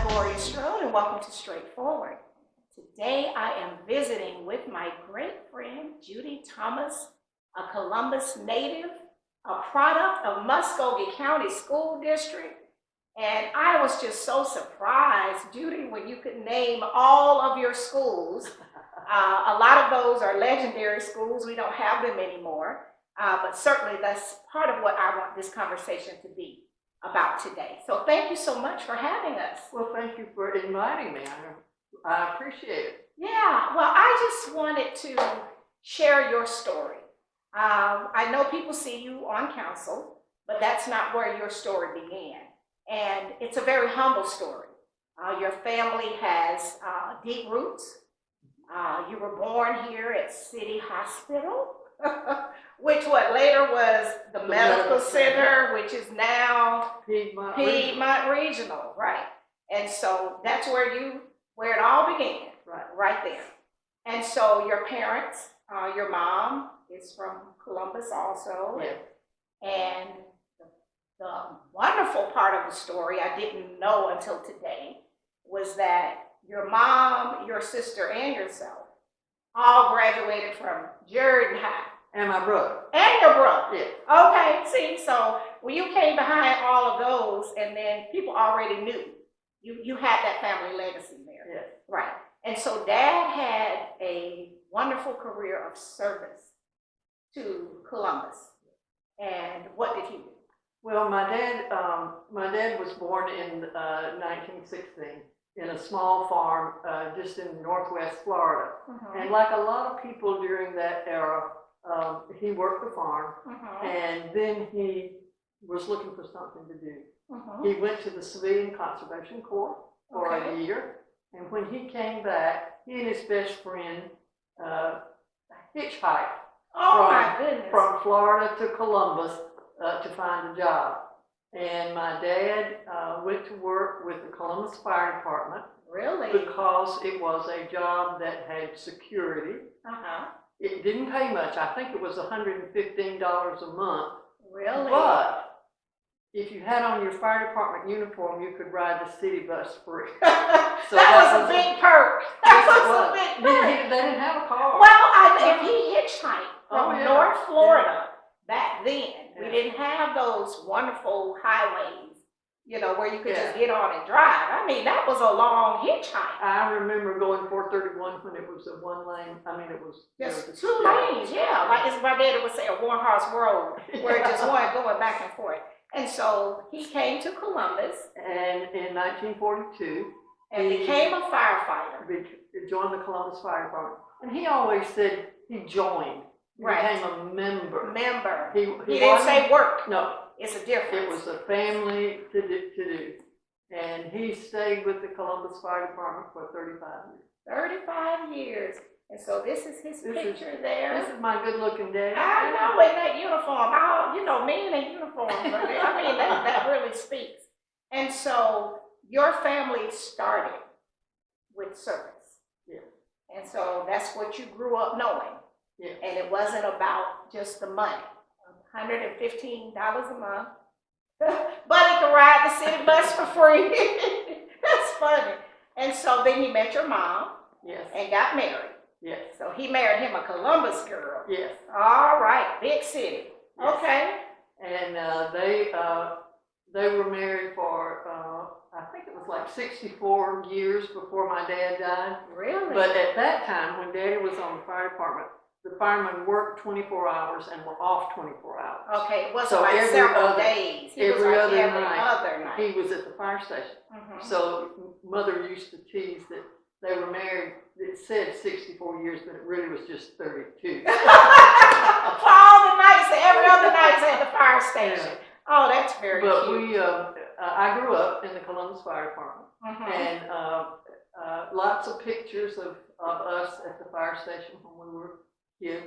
Gloria Strode, and welcome to Straightforward. Today I am visiting with my great friend Judy Thomas, a Columbus native, a product of Muskogee County School District. And I was just so surprised, Judy, when you could name all of your schools. A lot of those are legendary schools. We don't have them anymore. But certainly that's part of what I want this conversation to be about today. So thank you so much for having us. Well, thank you for inviting me. I appreciate it. Yeah, well, I just wanted to share your story. I know people see you on council, but that's not where your story began. And it's a very humble story. Your family has deep roots. You were born here at City Hospital, which later was the medical center, which is now Piedmont Regional, right? And so that's where it all began, right there. And so your parents, your mom is from Columbus also, and the wonderful part of the story I didn't know until today was that your mom, your sister, and yourself all graduated from Jordan High. And my brother. And your brother. Yeah. Okay, see, so when you came behind all of those, and then people already knew, you had that family legacy there. Yeah. Right. And so Dad had a wonderful career of service to Columbus. And what did he do? Well, my dad was born in 1916 in a small farm just in northwest Florida. And like a lot of people during that era, he worked the farm, and then he was looking for something to do. He went to the Civilian Conservation Corps for a year, and when he came back, he and his best friend hitchhiked from Florida to Columbus to find a job. And my dad went to work with the Columbus Fire Department. Really? Because it was a job that had security. It didn't pay much. I think it was $115 a month. Really? But if you had on your fire department uniform, you could ride the city bus free. So that was a big perk. That was a big perk. They didn't have a car. Well, if he hitchhiked from North Florida back then, we didn't have those wonderful highways, where you could just get on and drive. I mean, that was a long hitchhike. I remember going 431 when it was a one lane. I mean, it was just two lanes, like as my daddy would say, a one horse road, where it just one going back and forth. And so he came to Columbus. And in 1942. And became a firefighter. Joined the Columbus Fire Department. And he always said he joined. He became a member. He didn't say work. No. It's a difference. It was a family to do. And he stayed with the Columbus Fire Department for 35 years. 35 years. And so this is his picture there. This is my good-looking dad. I know, in that uniform. Men in uniform. I mean, that really speaks. And so your family started with service. Yeah. And so that's what you grew up knowing. Yeah. And it wasn't about just the money. $115 a month. Buddy could ride the city bus for free. That's funny. And so then he met your mom. Yes. And got married. Yes. So he married him a Columbus girl. Yes. All right. Big city. Yes. Okay. And they were married for I think it was like 64 years before my dad died. Really? But at that time, when Daddy was on the fire department, the firemen worked 24 hours and were off 24 hours. Okay, it wasn't like several days. Every other night, he was at the fire station. So Mother used to tease that they were married. It said 64 years, but it really was just 32. For all the nights, every other night at the fire station. Yeah. Oh, that's very cute. But I grew up in the Columbus Fire Department, and lots of pictures of us at the fire station when we were kids.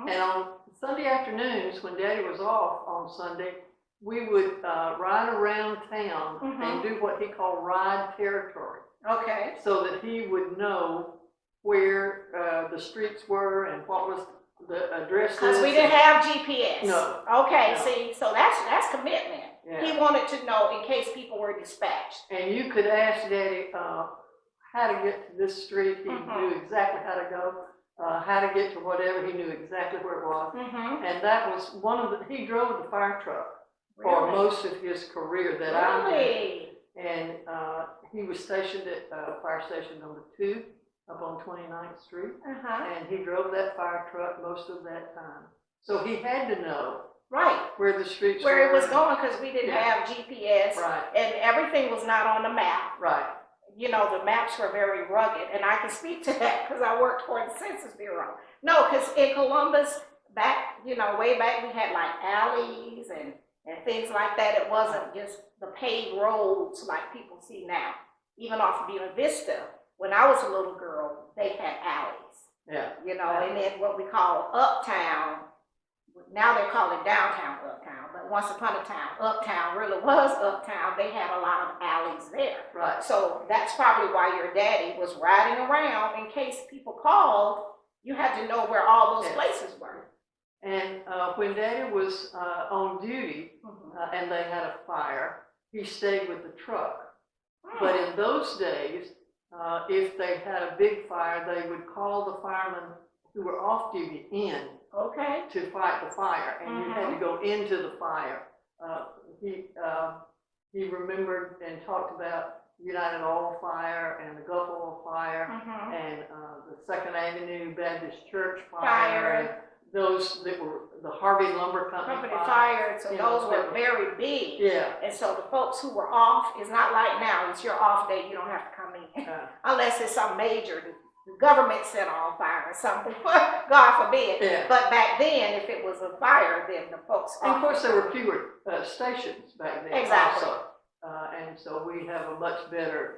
And on Sunday afternoons, when Daddy was off on Sunday, we would ride around town and do what he called ride territory. Okay. So that he would know where the streets were and what was the addresses. Because we didn't have GPS. No. Okay, no. See, so that's commitment. Yeah. He wanted to know in case people were dispatched. And you could ask Daddy how to get to this street. He knew exactly how to go. How to get to whatever, he knew exactly where it was. And that was one of the, he drove the fire truck for most of his career that I knew. And he was stationed at fire station number 2 up on 29th Street. And he drove that fire truck most of that time. So he had to know where the streets were. Where it was going, because we didn't have GPS. And everything was not on the map. You know, the maps were very rugged, and I can speak to that because I worked for the Census Bureau. No, because in Columbus, back, you know, way back, we had like alleys and things like that. It wasn't just the paved roads like people see now. Even off of Buena Vista, when I was a little girl, they had alleys. You know, and then what we call uptown, now they call it downtown uptown, but once upon a time, uptown really was uptown. They had a lot of alleys there. So that's probably why your daddy was riding around in case people called. You had to know where all those places were. And when Daddy was on duty and they had a fire, he stayed with the truck. But in those days, if they had a big fire, they would call the firemen who were off duty in to fight the fire, and you had to go into the fire. He remembered and talked about United Oil Fire and the Gulf Oil Fire and the 2nd Avenue Baptist Church fire. And those that were the Harvey Lumber Company fire. So those were very big. And so the folks who were off, it's not like now, it's your off day, you don't have to come in. Unless it's some major, the government set on fire or something, God forbid. But back then, if it was a fire, then the folks. And of course, there were fewer stations back then. Also. And so we have a much better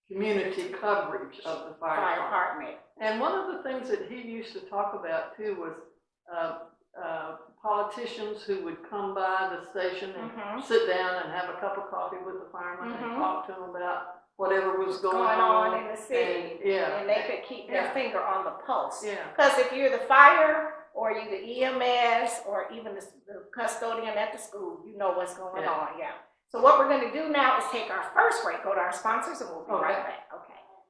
community coverage of the fire department. And one of the things that he used to talk about too was politicians who would come by the station and sit down and have a cup of coffee with the firemen and talk to them about whatever was going on in the city. And they could keep their finger on the pulse. Because if you're the fire or you're the EMS or even the custodian at the school, you know what's going on. So what we're going to do now is take our first break, go to our sponsors, and we'll be right back.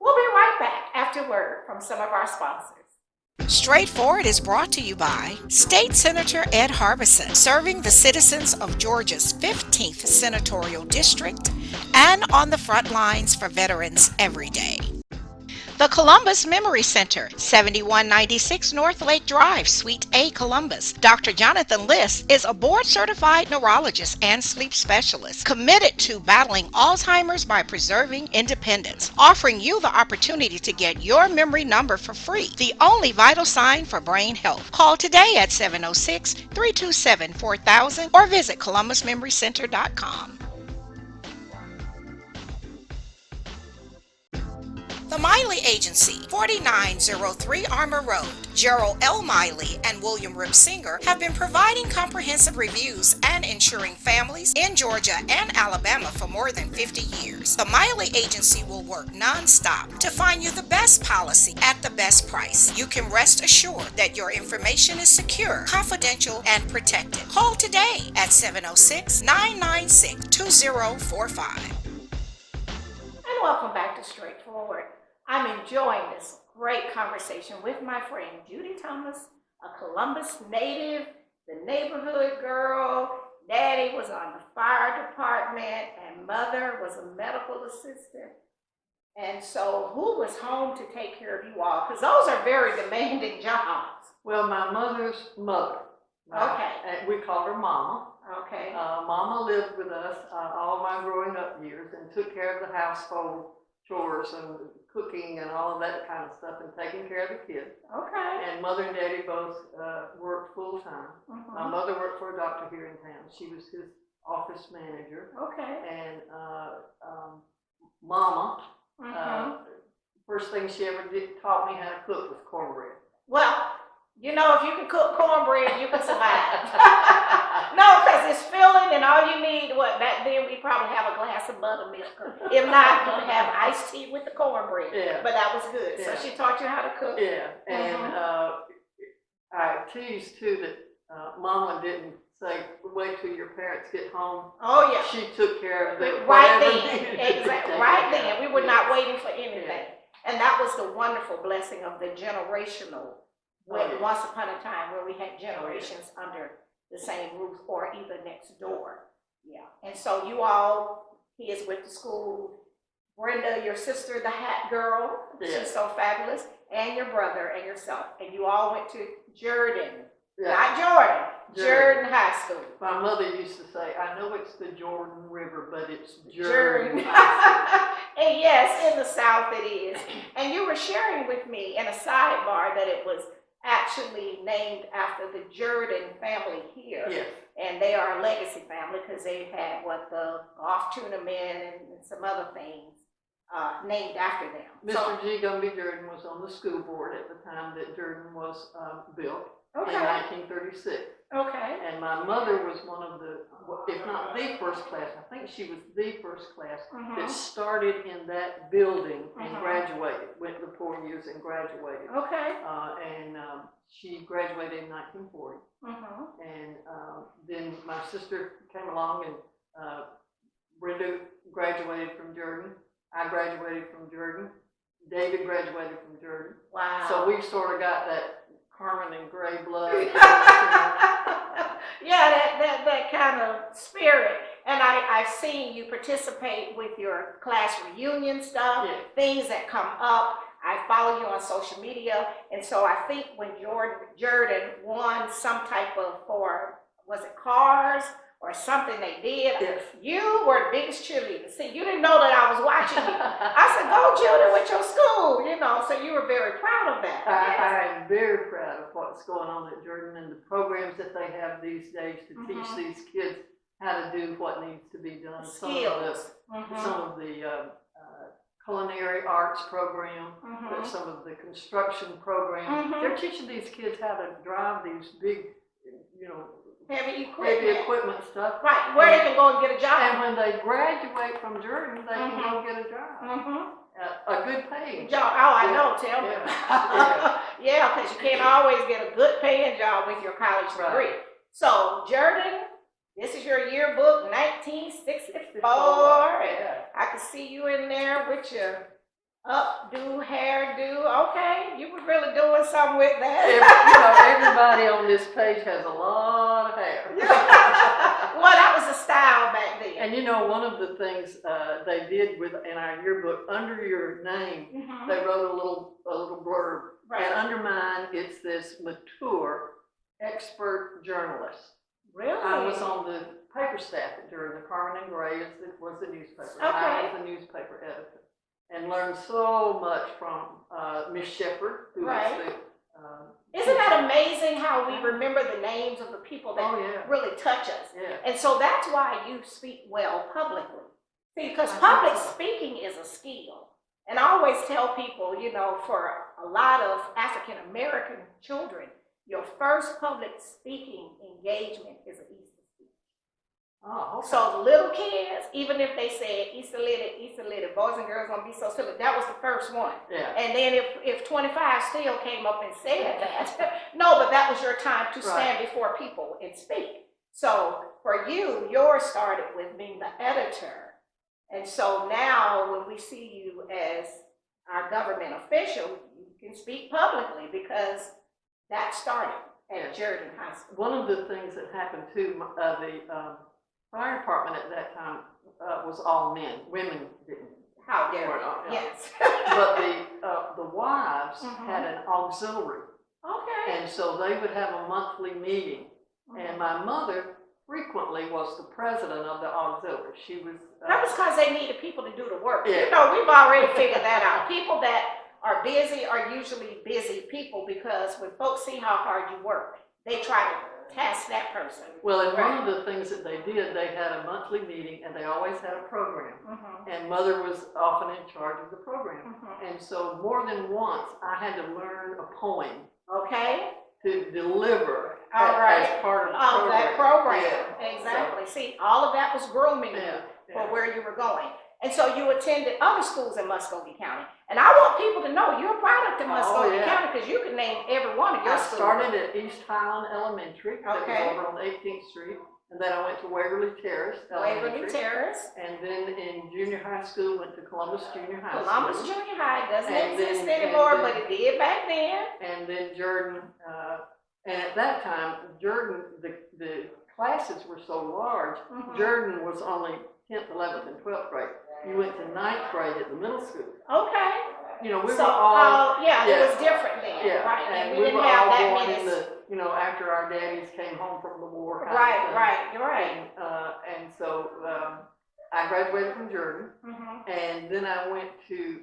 We'll be right back after word from some of our sponsors. Straightforward is brought to you by State Senator Ed Harbison, serving the citizens of Georgia's 15th Senatorial District and on the front lines for veterans every day. The Columbus Memory Center, 7196 North Lake Drive, Suite A, Columbus. Dr. Jonathan Liss is a board-certified neurologist and sleep specialist committed to battling Alzheimer's by preserving independence, offering you the opportunity to get your memory number for free, the only vital sign for brain health. Call today at 706-327-4000 or visit columbusmemorycenter.com. The Miley Agency, 4903 Armour Road. Gerald L. Miley and William Rip Singer have been providing comprehensive reviews and insuring families in Georgia and Alabama for more than 50 years. The Miley Agency will work non-stop to find you the best policy at the best price. You can rest assured that your information is secure, confidential, and protected. Call today at 706-996-2045. And welcome back to Straightforward. I'm enjoying this great conversation with my friend Judy Thomas, a Columbus native, the neighborhood girl. Daddy was on the fire department and mother was a medical assistant. And so who was home to take care of you all? Because those are very demanding jobs. Well, my mother's mother. We called her Mama. Mama lived with us all my growing up years and took care of the household chores and cooking and all of that kind of stuff and taking care of the kids. And Mother and Daddy both worked full time. My mother worked for a doctor here in town. She was his office manager. And Mama, first thing she ever taught me how to cook was cornbread. Well, you know, if you can cook cornbread, you can survive. No, because it's filling and all you need, back then we probably have a glass of buttermilk. If not, you can have iced tea with the cornbread. But that was good. So she taught you how to cook. And I teased too that Mama didn't say, wait till your parents get home. Oh, yeah. She took care of it. Right whatever then, needed to be exactly, taken right care then. of. We were Yeah. not waiting for anything. And that was the wonderful blessing of the generational, once upon a time where we had generations under the same roof or either next door. Yeah. And so you all, he is with the school. Brenda, your sister, the hat girl, she's so fabulous, and your brother and yourself. And you all went to Jordan, not Jordan, Jordan High School. My mother used to say, I know it's the Jordan River, but it's Jordan. Jordan. And yes, in the South it is. And you were sharing with me in a sidebar that it was actually named after the Jordan family here. Yes. And they are a legacy family because they had the off tuna men and some other things named after them. Mr. G. Gumby Jordan was on the school board at the time that Jordan was built in 1936. Okay. And my mother was one of the, if not the first class, I think she was the first class that started in that building and graduated, went the 4 years and graduated. Okay. And she graduated in 1940. And then my sister came along and Brenda graduated from Jordan. I graduated from Jordan. David graduated from Jordan. Wow. So we've sort of got that Carmen and Gray blood. Yeah, that kind of spirit. And I've seen you participate with your class reunion stuff, things that come up. I follow you on social media. And so I think when Jordan won some type of, was it cars or something they did, you were the biggest cheerleader. See, you didn't know that I was watching you. I said, go Jordan with your school, so you were very proud of that. I am very proud of what's going on at Jordan and the programs that they have these days to teach these kids how to do what needs to be done. Skills. Some of the culinary arts program, some of the construction program. They're teaching these kids how to drive these big, heavy equipment stuff. Right, where they can go and get a job. And when they graduate from Jordan, they can go get a job. A good paying job. Oh, I know, tell me. Yeah, because you can't always get a good paying job with your college degree. So, Jordan, this is your yearbook, 1964. I can see you in there with your updo, hairdo. Okay, you were really doing something with that. Everybody on this page has a lot of hair. Well, that was a style back then. And one of the things they did in our yearbook, under your name, they wrote a little blurb. And under mine, it's this mature expert journalist. Really? I was on the paper staff during the Carmen and Gray was the newspaper. And I was the newspaper editor. And learned so much from Miss Shepherd, who was the... Isn't that amazing how we remember the names of the people that really touch us? And so that's why you speak well publicly. See, because public speaking is a skill. And I always tell people, for a lot of African American children, your first public speaking engagement is an Easter speech. Oh, okay. So the little kids, even if they said Easter Lily, boys and girls gonna be so silly, that was the first one. And then if 25 still came up and said that, no, but that was your time to stand before people and speak. So for you, yours started with being the editor. And so now when we see you as our government official, you can speak publicly because that started at Jordan High School. One of the things that happened too, the fire department at that time was all men. Women didn't. How dare you? Yes. But the wives had an auxiliary. Okay. And so they would have a monthly meeting. And my mother frequently was the president of the auxiliary. She was... that was because they needed people to do the work. We've already figured that out. People that are busy are usually busy people because when folks see how hard you work, they try to task that person. Well, and one of the things that they did, they had a monthly meeting and they always had a program. And Mother was often in charge of the program. And so more than once, I had to learn a poem to deliver as part of the program. That program. Exactly. See, all of that was grooming you for where you were going. And so you attended other schools in Muscogee County. And I want people to know you're a product of Muscogee County because you can name every one of your schools. I started at East Highland Elementary, that was over on 18th Street. And then I went to Waverly Terrace Elementary. Waverly Terrace. And then in junior high school, went to Columbus Junior High Columbus School. Junior High doesn't And exist then- anymore, but it did back then. And then Jordan, and at that time, Jordan, the classes were so large, Jordan was only 10th, 11th, and 12th grade. You went to 9th grade at the middle school. Okay. You know, we So, were all, it was different then, yeah, right? and we we didn't were have all that born many. in the, you know, after our daddies came home from the war. kind of Right, thing. right, you're right. And so I graduated from Jordan, Mm-hmm. and then I went to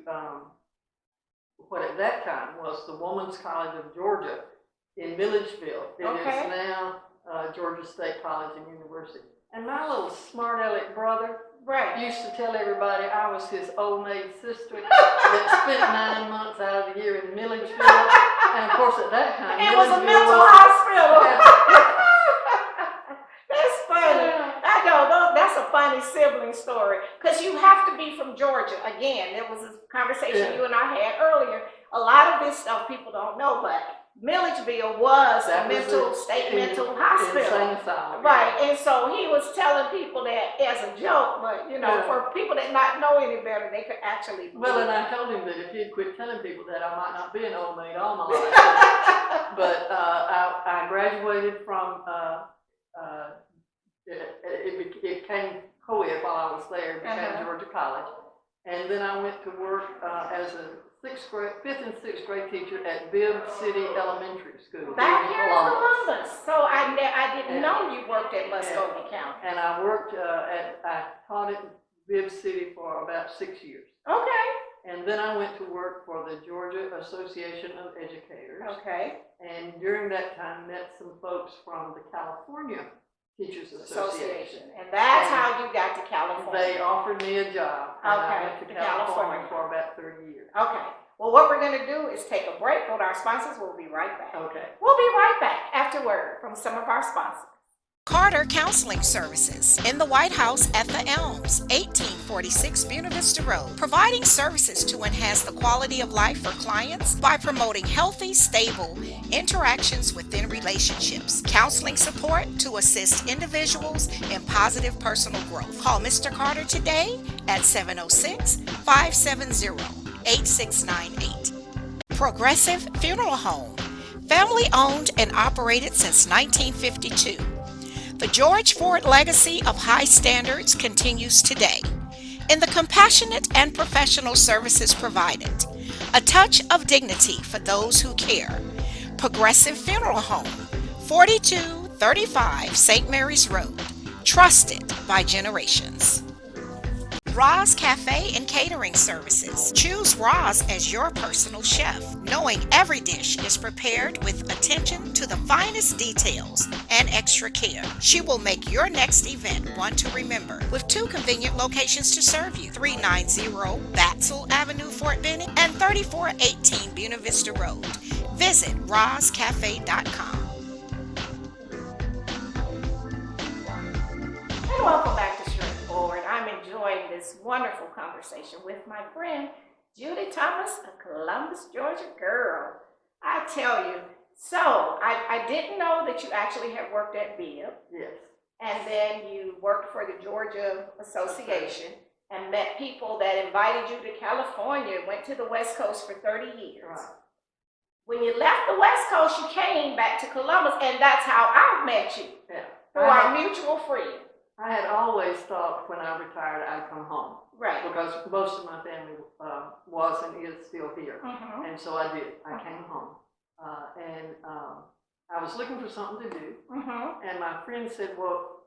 what at that time was the Women's College of Georgia in Milledgeville. It is now Georgia State College and University. And my little smart aleck brother used to tell everybody I was his old maid sister that spent 9 months out of the year in Milledgeville. And of course, at that time, It was a Milledgeville mental hospital. That's funny. I know, that's a funny sibling story. Because you have to be from Georgia. Again, there was a conversation you and I had earlier. A lot of this stuff people don't know, but Milledgeville was a state mental hospital. Insane asylum. Right, and so he was telling people that as a joke, but you know, for people that not know any better, they could actually believe. Well, and I told him that if he'd quit telling people that, I might not be an old maid all my life. But I graduated from, it came co-ed while I was there, it became Georgia College. And then I went to work as a fifth and sixth grade teacher at Bibb City Elementary School. Back here in Columbus. So I didn't know you worked at Muscogee County. And I worked I taught at Bibb City for about 6 years. Okay. And then I went to work for the Georgia Association of Educators. Okay. And during that time, met some folks from the California Teachers Association. And that's how you got to California. They offered me a job. And I went to California for about 30 years. Okay. Well, what we're going to do is take a break with our sponsors. We'll be right back. Okay. We'll be right back after word from some of our sponsors. Carter Counseling Services in the White House at the Elms, 1846 Buena Vista Road, providing services to enhance the quality of life for clients by promoting healthy, stable interactions within relationships, counseling support to assist individuals in positive personal growth. Call Mr. Carter today at 706-570-8698. Progressive Funeral Home, family owned and operated since 1952. The George Ford legacy of high standards continues today in the compassionate and professional services provided. A touch of dignity for those who care. Progressive Funeral Home, 4235 St. Mary's Road. Trusted by generations. Roz Cafe and Catering Services. Choose Roz as your personal chef, knowing every dish is prepared with attention to the finest details and extra care. She will make your next event one to remember with 2 convenient locations to serve you, 390 Batzel Avenue, Fort Benning, and 3418 Buena Vista Road. Visit rozcafe.com. And welcome back to Straightforward. I'm enjoying this wonderful conversation with my friend Judy Thomas, a Columbus, Georgia girl. I tell you, so I didn't know that you actually had worked at Bibb. Yes. And then you worked for the Georgia Association and met people that invited you to California, went to the West Coast for 30 years. Right. When you left the West Coast, you came back to Columbus, and that's how I met you, Yeah. through our mutual friend. I had always thought when I retired I'd come home. Right. Because most of my family was and is still here. Mm-hmm. And so I did. I came home. I was looking for something to do. Mm-hmm. And my friend said, well,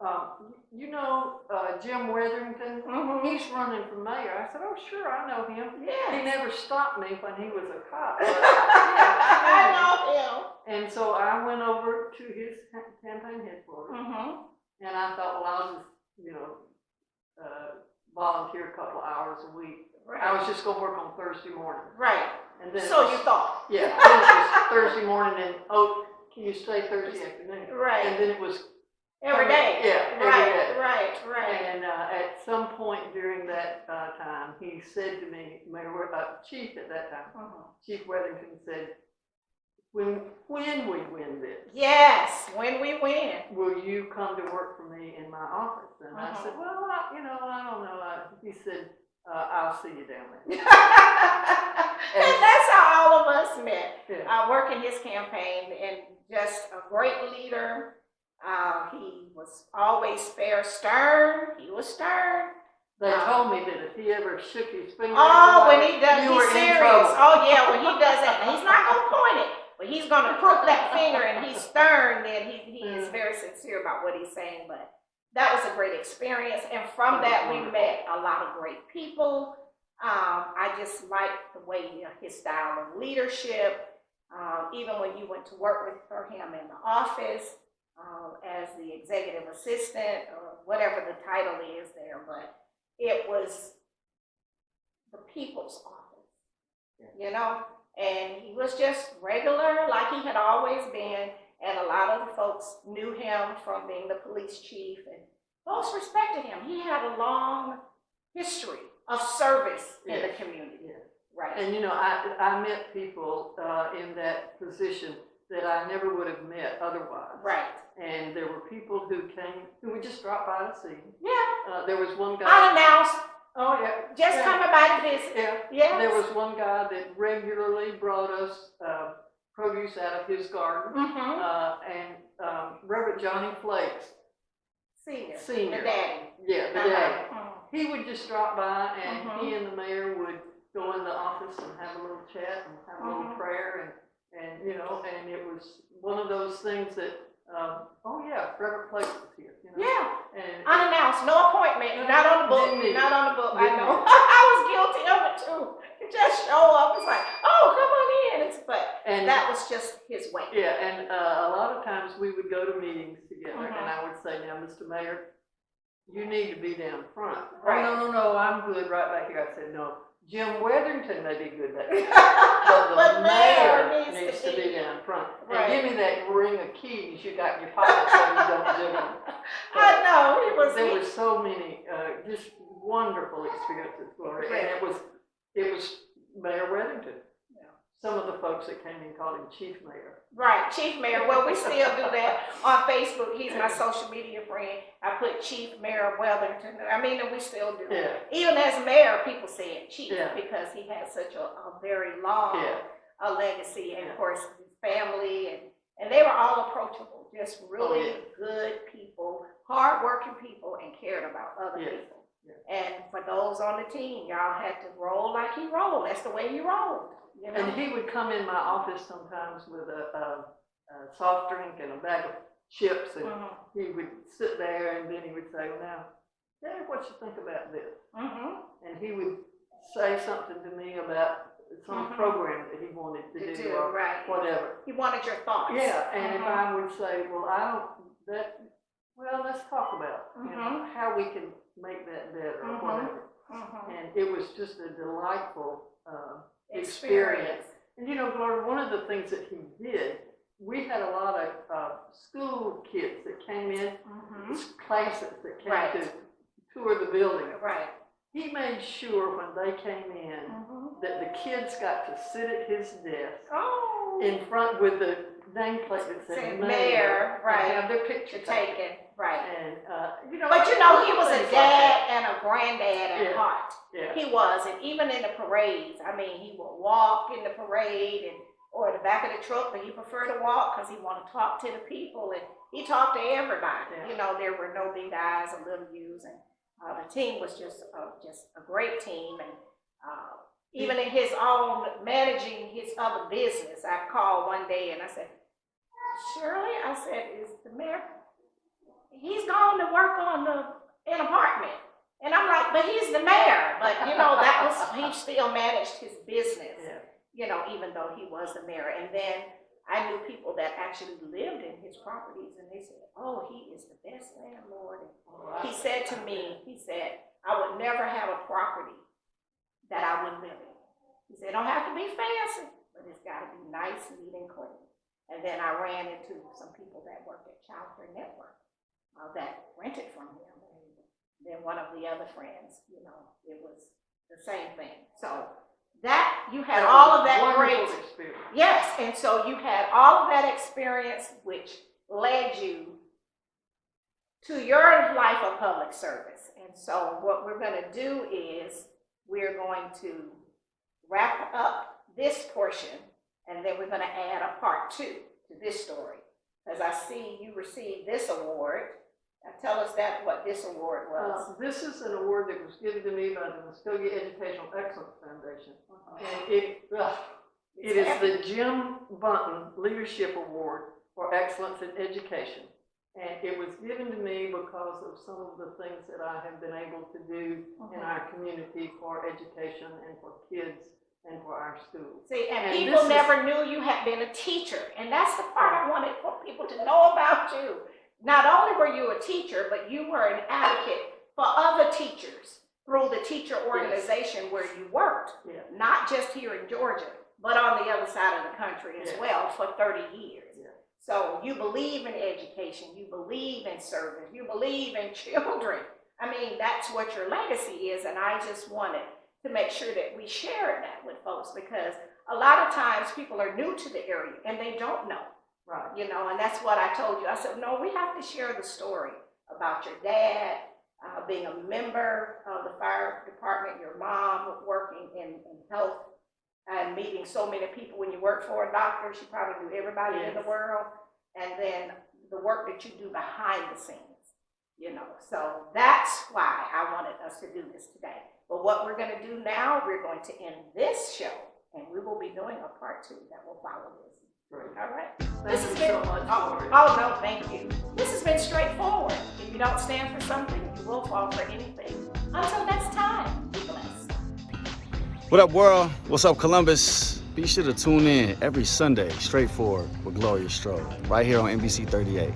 you know Jim Weatherington? Mm-hmm. He's running for mayor. I said, oh, sure, I know him. Yes. He never stopped me when he was a cop. But, I know him. And so I went over to his campaign headquarters. Mm-hmm. And I thought, well, I'll just, volunteer a couple of hours a week. Right. I was just going to work on Thursday morning. Right. And then So you thought. Yeah, then it was Thursday morning and, oh, can you stay Thursday afternoon? Right. And then it was Every day. Yeah, every Right, day. right. And at some point during that time, he said to me, Chief at that time, Chief Weatherington said, when we win this, Yes, when we win. will you come to work for me in my office? And I said, well, I don't know. He said, I'll see you down there. And that's how all of us met. Yeah. Working his campaign, and just a great leader. He was always fair, stern. He was stern. They told me that if he ever shook his finger, when he does, you he's were in serious. trouble. Oh yeah, when he does that, he's not gonna point it, but he's gonna crook that finger, and he's stern. Then he is very sincere about what he's saying. But that was a great experience, and from that we met a lot of great people. I just liked the way his style of leadership. Even when you went to work for him in the office as the executive assistant or whatever the title is there, but it was the people's office, you know, and he was just regular like he had always been, and a lot of the folks knew him from being the police chief, and folks respected him. He had a long history of service in the community. Yes. Right. And I met people in that position that I never would have met otherwise. Right. And there were people who would just drop by to see. Yeah. There was one guy. Unannounced. Oh yeah. Just coming by to visit. Yeah. Yes. There was one guy that regularly brought us produce out of his garden. And Reverend Johnny Flakes. Senior. Senior. The daddy. Yeah, the daddy. He would just drop by, and he and the mayor would go in the office and have a little chat and have a little prayer, and it was one of those things that Reverend Flakes was here. Yeah. And unannounced, no appointment, not on the book, not on the book. I know. I was guilty of it too. You just show up. It's like, oh, come on in. And that was just his way. Yeah, and a lot of times we would go to meetings together, and I would say, now, Mr. Mayor, you need to be down front. Right. Oh, no, I'm good right back here. I said, no, Jim Weatherington may be good back there, but the mayor needs to be down front. Right. And give me that ring of keys you got in your pocket so you don't jiggle them. I know. There were so many just wonderful experiences, Gloria, and it was Mayor Weatherington. Some of the folks that came in called him Chief Mayor. Right, Chief Mayor. Well, we still do that on Facebook. He's my social media friend. I put Chief Mayor Weatherington. I mean, and we still do. Yeah. Even as mayor, people say it Chief because he had such a very long a legacy, and of course his family, and they were all approachable, just really good people, hardworking people, and cared about other people. Yeah. And for those on the team, y'all had to roll like he rolled. That's the way he rolled. And he would come in my office sometimes with a soft drink and a bag of chips, and he would sit there, and then he would say, well, now, Dad, what you think about this? And he would say something to me about some program that he wanted to do or whatever. He wanted your thoughts. Yeah, and if I would say, well, let's talk about how we can make that better or whatever. And it was just a delightful experience. And Gloria, one of the things that he did, we had a lot of school kids that came in, classes that came to tour the building. Right. He made sure when they came in that the kids got to sit at his desk in front with the nameplate that said Mayor, and have their picture taken. Right. And but he was a dad and a granddad at heart. Yeah. He was, and even in the parades, I mean, he would walk in the parade or the back of the truck, but he preferred to walk because he wanted to talk to the people, and he talked to everybody. Yeah. There were no big eyes or little U's, and the team was just a great team. And even in his own managing his other business, I called one day and I said, Shirley, I said, is the mayor? He's gone to work on an apartment. And I'm like, but he's the mayor. But, he still managed his business, even though he was the mayor. And then I knew people that actually lived in his properties, and they said, oh, he is the best landlord. And he said to me, I would never have a property that I wouldn't live in. He said, it don't have to be fancy, but it's got to be nice, neat, and clean. And then I ran into some people that worked at Child Care Network. that rented from him. And then one of the other friends, you know, it was the same thing. So that, you had all of that great experience. Yes, and so you had all of that experience, which led you to your life of public service. And so what we're going to do is we're going to wrap up this portion, and then we're going to add a part 2 to this story. As I see you received this award. Now tell us what this award was. This is an award that was given to me by the Muskogee Educational Excellence Foundation. And it is the Jim Bunton Leadership Award for Excellence in Education. And it was given to me because of some of the things that I have been able to do in our community for education and for kids and for our schools. See, and people never knew you had been a teacher. And that's the part I wanted for people to know about you. Not only were you a teacher, but you were an advocate for other teachers through the teacher organization where you worked. Not just here in Georgia, but on the other side of the country as well for 30 years. So you believe in education, you believe in service, you believe in children. I mean, that's what your legacy is, and I just wanted to make sure that we share that with folks, because a lot of times people are new to the area and they don't know. Right. You know, and that's what I told you. I said, no, we have to share the story about your dad, being a member of the fire department, your mom working in health, and meeting so many people. When you work for a doctor, she probably knew everybody in the world. And then the work that you do behind the scenes, you know. So that's why I wanted us to do this today. But what we're going to do now, we're going to end this show, and we will be doing a part 2 that will follow this. Great. All right. Thank you so much. Oh, no, thank you. This has been straightforward. If you don't stand for something, you will fall for anything. Until next time, be blessed. What up, world? What's up, Columbus? Be sure to tune in every Sunday, Straightforward with Gloria Strode, right here on NBC 38.